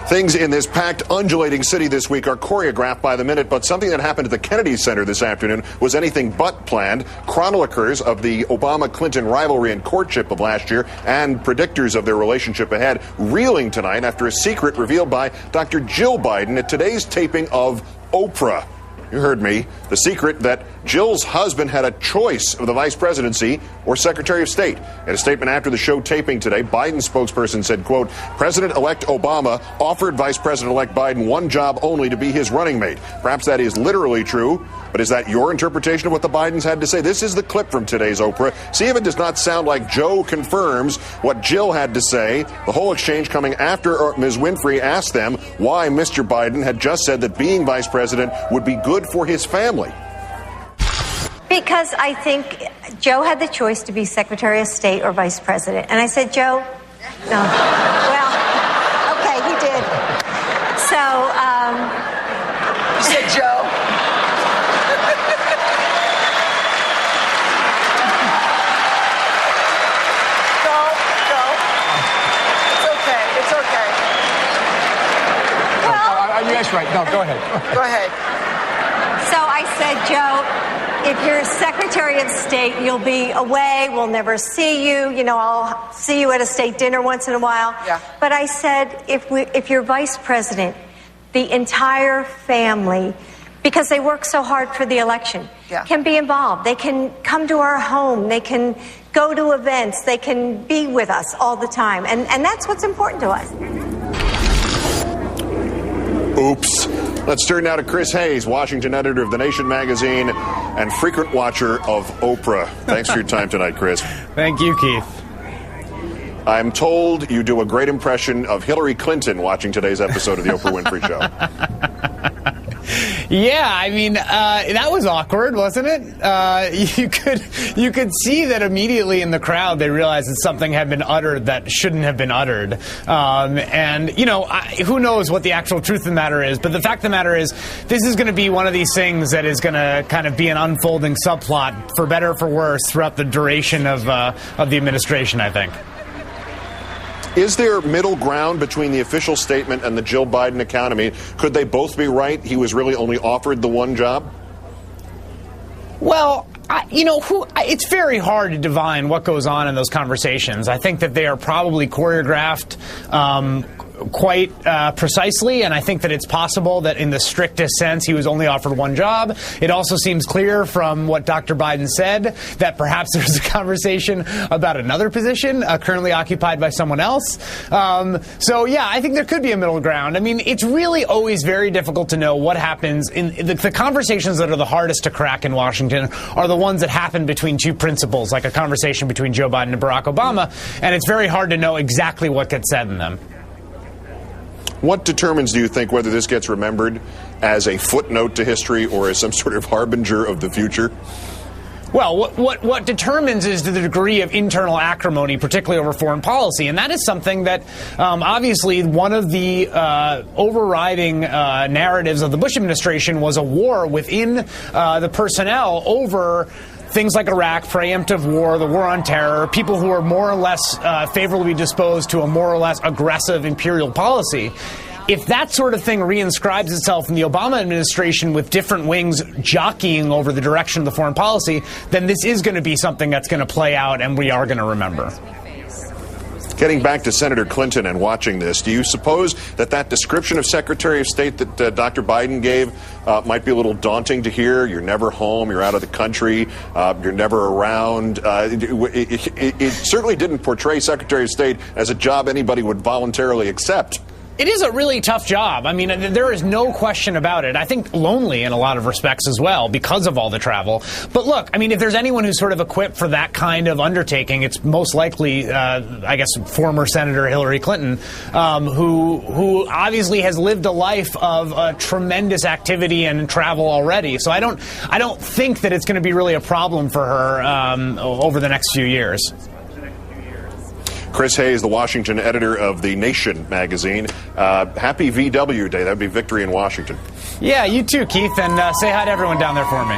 Things in this packed, undulating city this week are choreographed by the minute, but something that happened at the Kennedy Center this afternoon was anything but planned. Chroniclers of the Obama-Clinton rivalry and courtship of last year and predictors of their relationship ahead reeling tonight after a secret revealed by Dr. Jill Biden at today's taping of Oprah. You heard me. The secret that Jill's husband had a choice of the vice presidency or Secretary of State. In a statement after the show taping today, Biden's spokesperson said, quote, President-elect Obama offered Vice President-elect Biden one job only to be his running mate. Perhaps that is literally true, but is that your interpretation of what the Bidens had to say? This is the clip from today's Oprah. See if it does not sound like Joe confirms what Jill had to say. The whole exchange coming after Ms. Winfrey asked them why Mr. Biden had just said that being vice president would be good for his family. Because I think Joe had the choice to be Secretary of State or Vice President. And I said, Joe, no. Well, okay, he did. So, You said Joe? Go. It's okay. well, Yes, right. No, go ahead. Go ahead. so I said, Joe, if you're Secretary of State, you'll be away. We'll never see you. You know, I'll see you at a state dinner once in a while. Yeah. But I said, if you're vice president, the entire family, because they work so hard for the election, Yeah. can be involved. They can come to our home. They can go to events. They can be with us all the time. And that's what's important to us. Oops. Let's turn now to Chris Hayes, Washington editor of The Nation magazine and frequent watcher of Oprah. Thanks for your time tonight, Chris. Thank you, Keith. I'm told you do a great impression of Hillary Clinton watching today's episode of The Oprah Winfrey Show. Yeah, I mean, that was awkward, wasn't it? You could see that immediately in the crowd they realized that something had been uttered that shouldn't have been uttered. And, you know, who knows what the actual truth of the matter is, but the fact of the matter is this is going to be one of these things that is going to kind of be an unfolding subplot, for better or for worse, throughout the duration of the administration, I think. Is there middle ground between the official statement and the Jill Biden account? I mean, could they both be right? He was really only offered the one job? Well, it's very hard to divine what goes on in those conversations. I think that they are probably choreographed quite precisely, and I think that it's possible that in the strictest sense he was only offered one job. It also seems clear from what Dr. Biden said that perhaps there's a conversation about another position currently occupied by someone else. So, yeah, I think there could be a middle ground. I mean, it's really always very difficult to know what happens. In the conversations that are the hardest to crack in Washington are the ones that happen between two principals, like a conversation between Joe Biden and Barack Obama, and it's very hard to know exactly what gets said in them. What determines, do you think, whether this gets remembered as a footnote to history or as some sort of harbinger of the future? Well, what determines is the degree of internal acrimony, particularly over foreign policy. And that is something that, obviously, one of the overriding narratives of the Bush administration was a war within the personnel over things like Iraq, preemptive war, the war on terror, people who are more or less favorably disposed to a more or less aggressive imperial policy. If that sort of thing reinscribes itself in the Obama administration with different wings jockeying over the direction of the foreign policy, then this is going to be something that's going to play out and we are going to remember. Getting back to Senator Clinton and watching this, do you suppose that description of Secretary of State that Dr. Biden gave might be a little daunting to hear? You're never home, you're out of the country, you're never around. It certainly didn't portray Secretary of State as a job anybody would voluntarily accept. It is a really tough job. I mean, there is no question about it. I think lonely in a lot of respects as well because of all the travel. But look, I mean, if there's anyone who's sort of equipped for that kind of undertaking, it's most likely, I guess, former Senator Hillary Clinton, who obviously has lived a life of tremendous activity and travel already. So I don't think that it's going to be really a problem for her over the next few years. Chris Hayes, the Washington editor of The Nation magazine. Happy VW Day. That would be Victory in Washington. Yeah, you too, Keith. And say hi to everyone down there for me.